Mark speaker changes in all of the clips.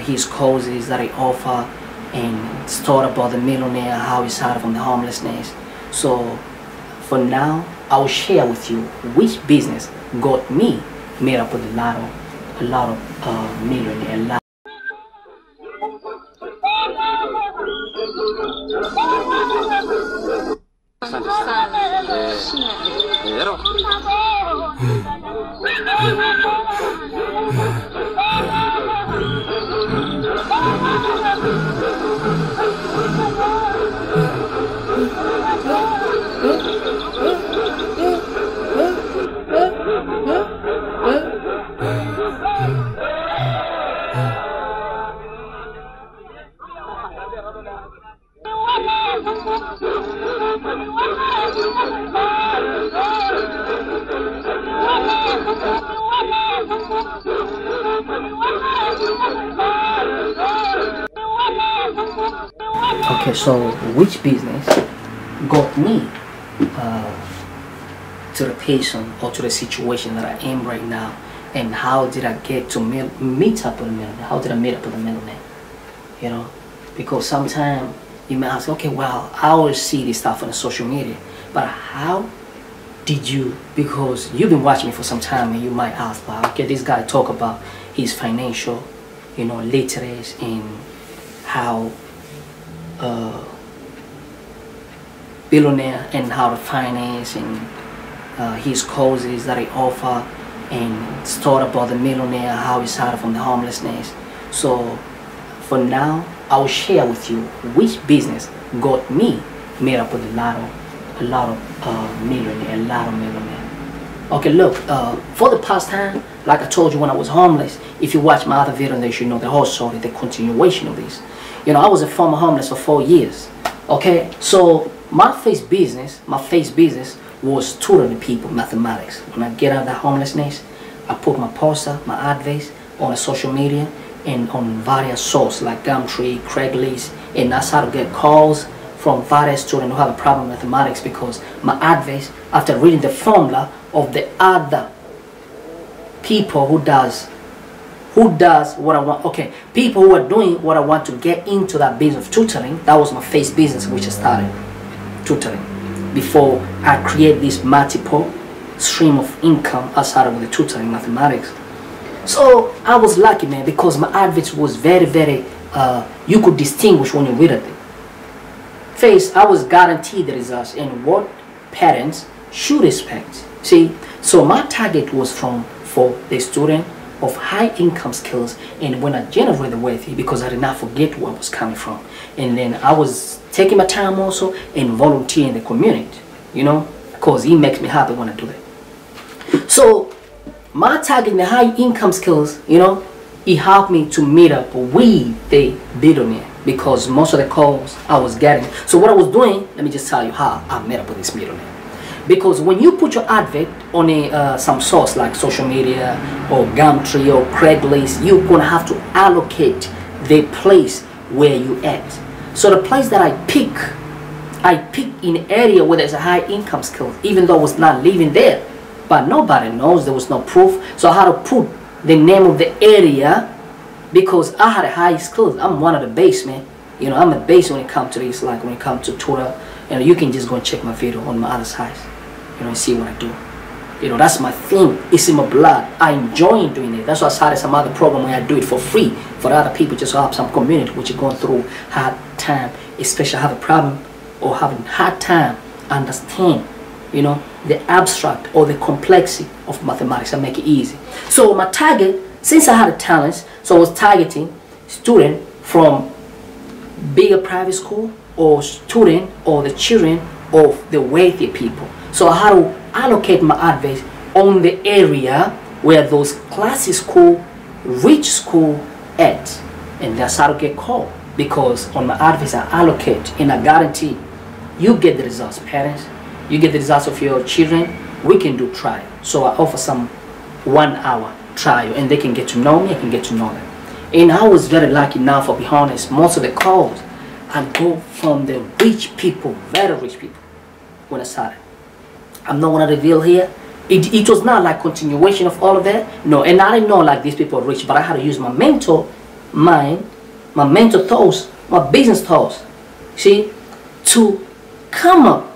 Speaker 1: his causes that he offer, and start about the millionaire, how he started from the homelessness. So for now, I will share with you which business got me made up with a lot of millionaire. Okay, so which business got me to the patient or to the situation that I am right now, and how did I get to meet up with a millionaire? How did I meet up with a millionaire? You know, because sometimes you may ask, okay, well, I always see this stuff on the social media, but how did you? Because you've been watching me for some time, and you might ask, well, okay, this guy talk about his financial, you know, literacy and how billionaire and how to finance and his causes that he offer, and start about the millionaire, how he started from the homelessness. So for now, I will share with you which business got me made up with a lot of millionaire. Okay, look, for the past time, like I told you when I was homeless, if you watch my other video, you should know the whole story, the continuation of this. You know, I was a former homeless for 4 years. Okay, so my first business was tutoring people mathematics. When I get out of that homelessness, I put my poster, my advice on social media and on various sources like Gumtree, Craigslist, and I started to get calls from various students who have a problem with mathematics, because my advice, after reading the formula of the other people who does what I want, okay, people who are doing what I want to get into that business of tutoring. That was my first business which I started, tutoring. Before I create this multiple stream of income, I started with the tutoring mathematics. So I was lucky, man, because my advice was very, you could distinguish when you read it. First, I was guaranteed the results and what parents should expect. See, so my target was for the student of high income skills, and when I generated wealthy, because I did not forget where I was coming from, and then I was taking my time also and volunteering in the community, you know, because it makes me happy when I do that. So my target in the high income skills, you know, it helped me to meet up with the billionaire, because most of the calls I was getting. So what I was doing, let me just tell you how I met up with this millionaire. Because when you put your advert on some source like social media or Gumtree or Craigslist, you're gonna have to allocate the place where you at. So the place that I pick in an area where there's a high income skill, even though I was not living there, but nobody knows, there was no proof. So I had to put the name of the area, because I had a high skills. I'm one of the base, man. You know, I'm a base when it comes to this, like when it comes to tutor. You know, you can just go and check my video on my other side, you know, and see what I do. You know, that's my thing. It's in my blood. I enjoy doing it. That's why I started some other program where I do it for free for other people, just to help some community which are going through hard time, especially have a problem or having hard time understand, you know, the abstract or the complexity of mathematics and make it easy. So my target, since I had a talent, so I was targeting student from bigger private school or student or the children of the wealthy people. So I had to allocate my advice on the area where those classy school, rich school at, and that's how to get called. Because on my advice I allocate and I guarantee you get the results, parents. You get the results of your children. We can do trial. So I offer some 1 hour trial, and they can get to know me, I can get to know them. And I was very lucky now, for be honest, most of the calls I go from the rich people, very rich people, when I started. I'm not gonna reveal here. It was not like continuation of all of that. No, and I didn't know like these people are rich, but I had to use my mentor mind, my mental thoughts, my business thoughts, see, to come up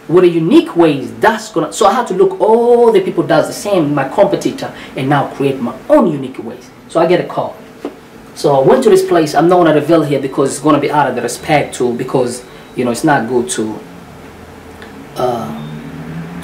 Speaker 1: with a unique ways that's gonna. So I have to look all the people does the same, my competitor, and now create my own unique ways. So I get a call. So I went to this place. I'm not gonna reveal here because it's gonna be out of the respect to, because you know it's not good to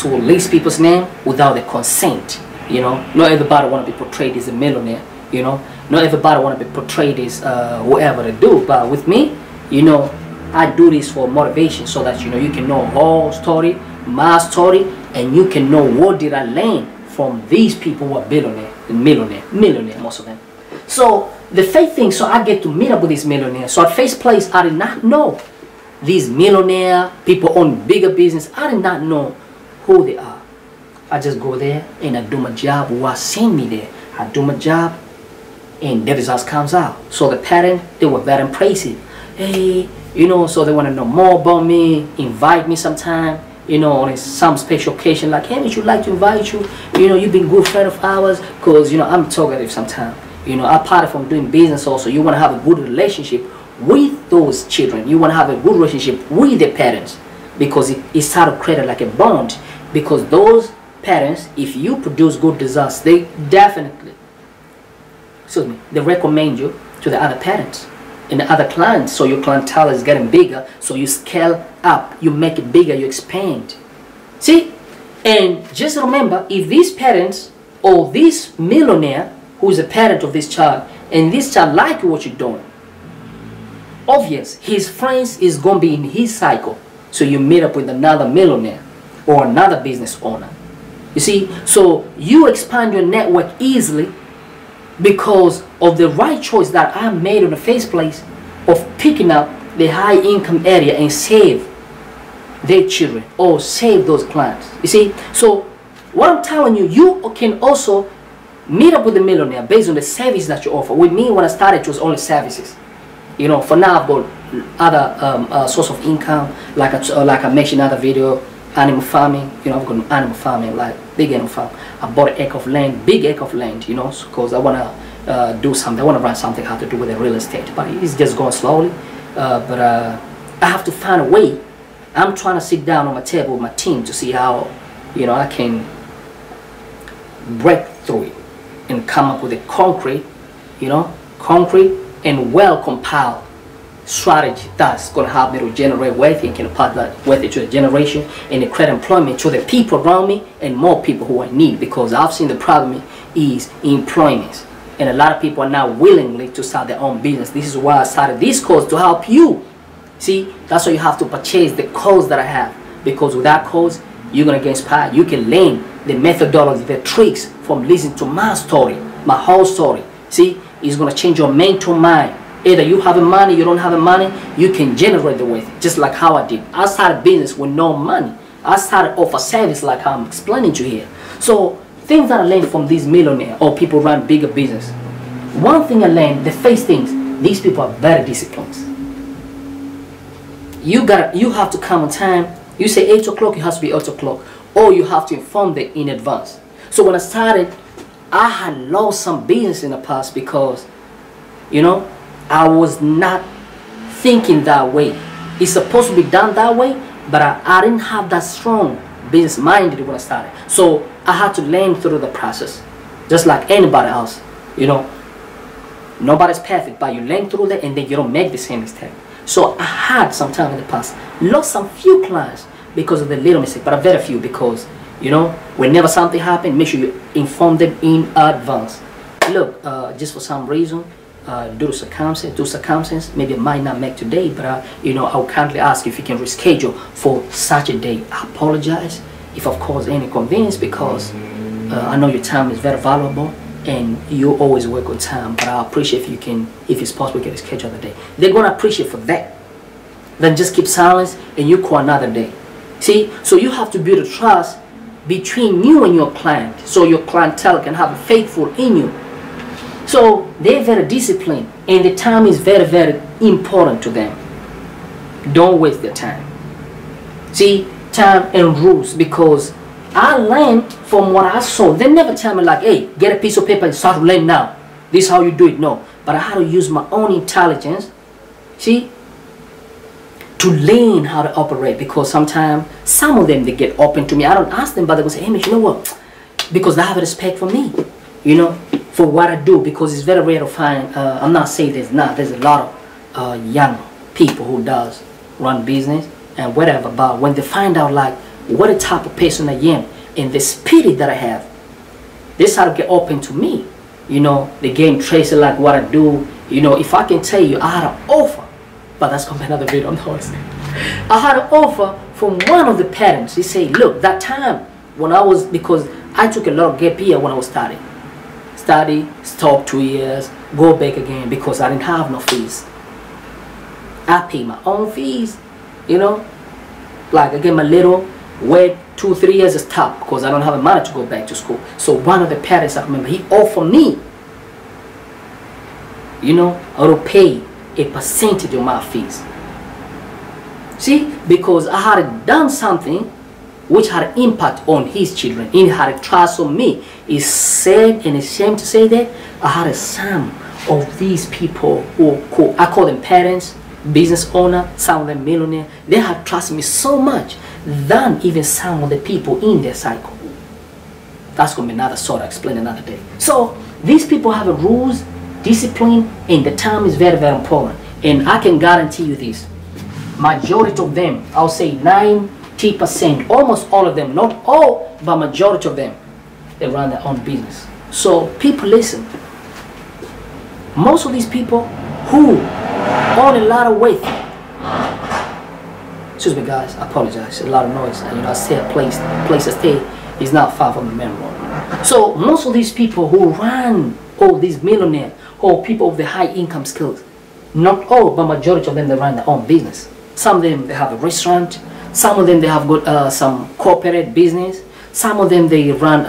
Speaker 1: list people's name without their consent. You know, not everybody want to be portrayed as a millionaire. You know, not everybody want to be portrayed as whatever they do. But with me, you know, I do this for motivation so that you know you can know whole story, my story, and you can know what did I learn from these people who are millionaire, most of them. So the fake thing, so I get to meet up with these millionaires. So at first place, I did not know these millionaire people own bigger business. I did not know who they are. I just go there and I do my job. What sent me there, I do my job, and the results comes out. So the parents, they were very impressive. Hey, you know, so they want to know more about me, invite me sometime, you know, on some special occasion, like, hey, would you like to invite you? You know, you've been a good friend of ours, because, you know, I'm talkative sometimes. You know, apart from doing business also, you want to have a good relationship with those children. You want to have a good relationship with the parents, because it's how to create like a bond. Because those parents, if you produce good results, they definitely, excuse me, they recommend you to the other parents and the other clients. So your clientele is getting bigger, so you scale up, you make it bigger, you expand. See? And just remember, if these parents or this millionaire who is a parent of this child, and this child like what you're doing, obvious, his friends is going to be in his cycle. So you meet up with another millionaire or another business owner. You see? So you expand your network easily because of the right choice that I made in the first place of picking up the high income area and save their children or save those clients. You see? So what I'm telling you, you can also meet up with the millionaire based on the service that you offer. With me, when I started, it was only services. You know, for now I've got other source of income, like I mentioned in another video, animal farming. You know, I've got animal farming, like big animal farm. I bought an acre of land, big acre of land, you know, because I want to do something. I want to run something have to do with the real estate, but it's just going slowly. But I have to find a way. I'm trying to sit down on my table with my team to see how, you know, I can break through it and come up with a concrete, you know, concrete and well compiled strategy that's going to help me to generate wealth and can pass that wealth to the generation and create employment to the people around me and more people who I need, because I've seen the problem is employment and a lot of people are not willingly to start their own business. This is why I started this course, to help you. See, that's why you have to purchase the course that I have, because with that course you're going to get inspired. You can learn the methodology, the tricks from listening to my story, my whole story. See, it's going to change your mental mind. Either you have money, you don't have money, you can generate the wealth, just like how I did. I started business with no money. I started off a service like I'm explaining to you here. So things that I learned from these millionaires or people run bigger business. One thing I learned, the first things, these people are very disciplined. You have to come on time. You say 8 o'clock, it has to be 8 o'clock, or you have to inform them in advance. So when I started, I had lost some business in the past because, you know, I was not thinking that way. It's supposed to be done that way, but I didn't have that strong business minded when I started. So I had to learn through the process, just like anybody else. You know, nobody's perfect, but you learn through that and then you don't make the same mistake. So I had some time in the past, lost some few clients because of the little mistake, but very few, because, you know, whenever something happens, make sure you inform them in advance. Look, just for some reason, due to circumstances, maybe it might not make today, but you know, I will kindly ask if you can reschedule for such a day. I apologize if I've caused any inconvenience, because I know your time is very valuable and you always work on time, but I appreciate if you can, if it's possible, get a schedule other day. They're gonna appreciate for that. Then just keep silence and you call another day. See, so you have to build a trust between you and your client, so your clientele can have a faithful in you. So they're very disciplined and the time is very, very important to them. Don't waste their time. See, time and rules, because I learned from what I saw. They never tell me like, hey, get a piece of paper and start to learn now. This is how you do it. No, but I had to use my own intelligence, see, to learn how to operate. Because sometimes some of them, they get open to me. I don't ask them, but they will say, hey, you know what? Because they have respect for me, you know, for what I do. Because it's very rare to find, I'm not saying there's not, there's a lot of young people who does run business and whatever, but when they find out like what a type of person I am and the spirit that I have, they start to get open to me. You know, they get interested like what I do. You know, if I can tell you, I had an offer, but that's gonna be another video on horse. I had an offer from one of the parents. He said, look, that time when I was, because I took a lot of gap year when I was studying. Study, stop 2 years, go back again because I didn't have no fees. I pay my own fees, you know, like I get my little, wait 2-3 years to stop because I don't have the money to go back to school. So one of the parents, I remember, he offered me, you know, I will pay a percentage of my fees. See, because I had done something which had an impact on his children. He had a trust on me. It's sad and it's shame to say that I had a some of these people who I call them parents, business owner, some of them millionaires. They have trusted me so much than even some of the people in their cycle. That's going to be another story I'll explain another day. So these people have a rules, discipline, and the time is very, very important. And I can guarantee you this. Majority of them, I'll say 90%, almost all of them, not all, but majority of them, they run their own business. So people listen. Most of these people who own a lot of wealth, excuse me guys, I apologize, a lot of noise. You know, I stay a place I stay is not far from the main road. So most of these people who run all these millionaires or people with the high income skills, not all, but majority of them, they run their own business. Some of them, they have a restaurant. Some of them, they have got some corporate business. Some of them, they run,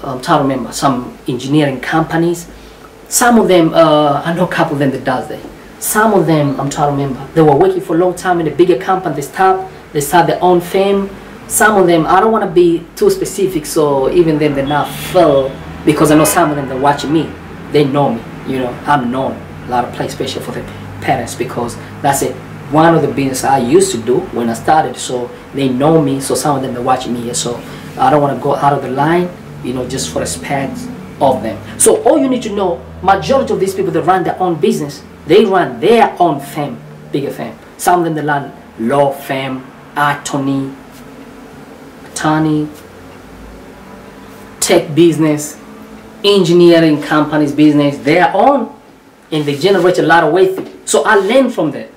Speaker 1: I'm trying to remember, some engineering companies. Some of them, I know a couple of them that does that. Some of them, I'm trying to remember, they were working for a long time in a bigger company. They start their own firm. Some of them, I don't want to be too specific, so even them, they're not full, because I know some of them, they're watching me. They know me, you know, I'm known. A lot of place, especially for the parents, because that's it. One of the business I used to do when I started, so they know me. So some of them, they're watching me here. So I don't want to go out of the line, you know, just for respect of them. So all you need to know, majority of these people that run their own business, they run their own firm, bigger firm. Some of them, they run law firm, attorney, tech business, engineering companies business, their own. And they generate a lot of wealth. So I learned from that.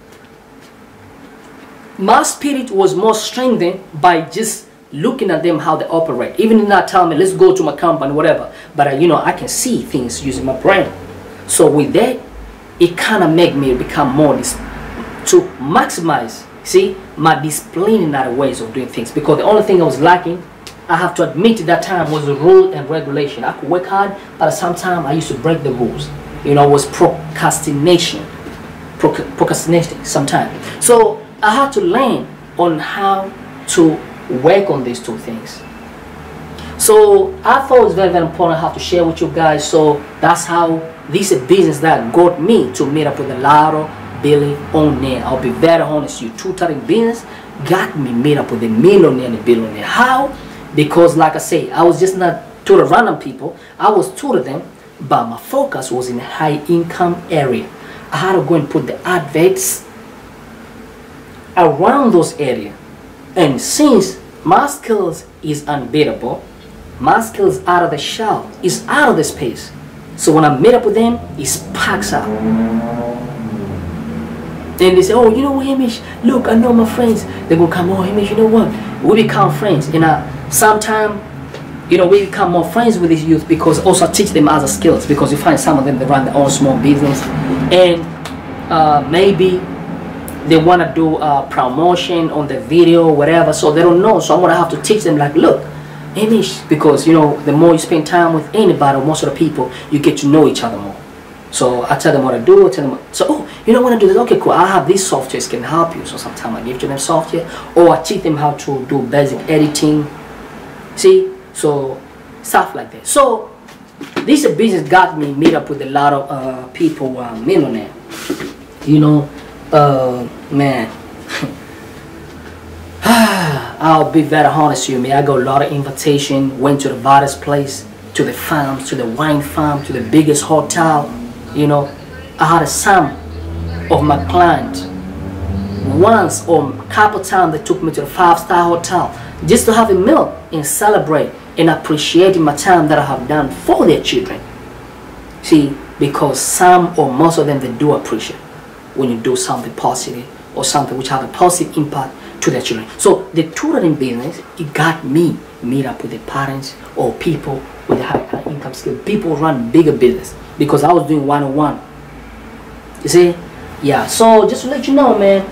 Speaker 1: My spirit was more strengthened by just looking at them how they operate. Even not telling me, let's go to my company, whatever. But you know, I can see things using my brain. So with that, it kind of made me become more to maximize, see, my discipline in other ways of doing things. Because the only thing I was lacking, I have to admit at that time, was the rule and regulation. I could work hard, but sometimes I used to break the rules. You know, it was procrastinating sometimes. So I had to learn on how to work on these two things. So I thought it was very, very important I have to share with you guys. So that's how this is a business that got me to meet up with a lot of billionaires. I'll be very honest, you tutoring business got me meet up with a millionaire and a billionaire. How? Because like I say, I was just not tutor random people. I was tutor them. But my focus was in a high income area. I had to go and put the adverts around those areas. And since my skills is unbeatable, my skills out of the shell, is out of the space. So when I meet up with them, it sparks out. And they say, oh, you know what, Hamish, look, I know my friends. They go come, oh, Hamish, you know what? We become friends. And sometime, you know, we become more friends with these youth because also I teach them other skills, because you find some of them, they run their own small business and maybe they want to do promotion on the video, whatever, so they don't know. So I'm going to have to teach them like, look, Amish, because, you know, the more you spend time with anybody, or most of the people, you get to know each other more. So I tell them what to do, I tell them, so, oh, you don't want to do this? Okay, cool, I have these softwares can help you. So sometimes I give to them software, or I teach them how to do basic editing. See? So stuff like that. So this business got me meet up with a lot of people who are millionaire. You know, man. I'll be very honest with you, man. I got a lot of invitation. Went to the various place, to the farms, to the wine farm, to the biggest hotel. You know, I had some of my clients once or a couple times they took me to the 5-star hotel just to have a meal and celebrate and appreciate my time that I have done for their children. See, because some or most of them, they do appreciate when you do something positive or something which have a positive impact to their children. So the tutoring business, it got me meet up with the parents or people with a high income skill. People run bigger business because I was doing one-on-one. You see? Yeah, so just to let you know, man,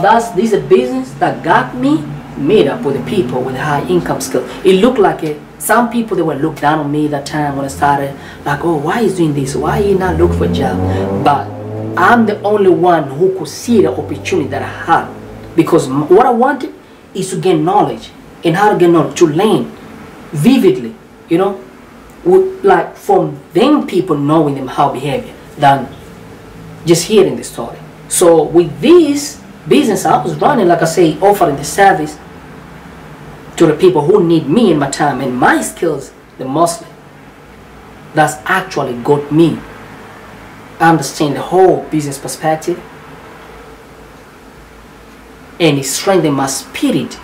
Speaker 1: this is a business that got me meet up with the people with a high income skill. It looked like it. Some people, they were looked down on me that time when I started, like, oh, why is doing this? Why he not look for a job? But I'm the only one who could see the opportunity that I had, because what I wanted is to gain knowledge. And how to get knowledge? To learn vividly, you know, like from them people knowing them how behavior than just hearing the story. So with this business I was running, like I say, offering the service to the people who need me in my time and my skills the mostly. That's actually got me understand the whole business perspective, and it strengthened my spirit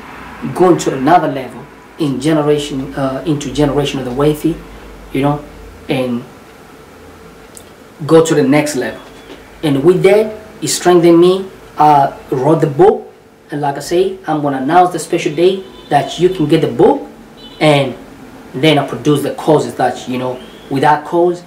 Speaker 1: going to another level in generation into generation of the wealthy, you know, and go to the next level. And with that, it strengthened me. I wrote the book, and like I say, I'm gonna announce the special day that you can get the book, and then I produce the courses that, you know, with that course,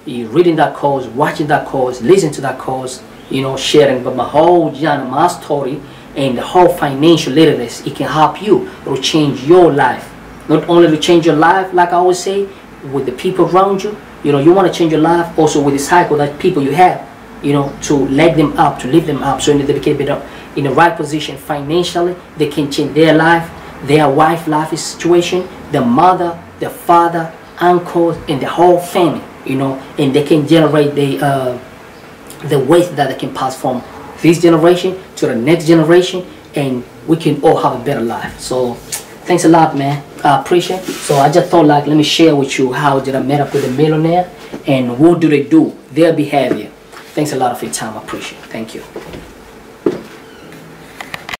Speaker 1: you reading that course, watching that course, listening to that course, you know, sharing about my whole journey, my story, and the whole financial literacy. It can help you to change your life. Not only to change your life, like I always say, with the people around you. You know, you want to change your life also with the cycle that people you have, you know, to let them up, to lift them up, so that they become better in the right position financially. They can change their life, their wife life situation, the mother, the father, uncles, and the whole family, you know, and they can generate the wealth that they can pass from this generation to the next generation, and we can all have a better life. So thanks a lot, man. I appreciate it. So I just thought, like, let me share with you how did I meet up with a millionaire and what do they do, their behavior. Thanks a lot for your time. I appreciate it. Thank you.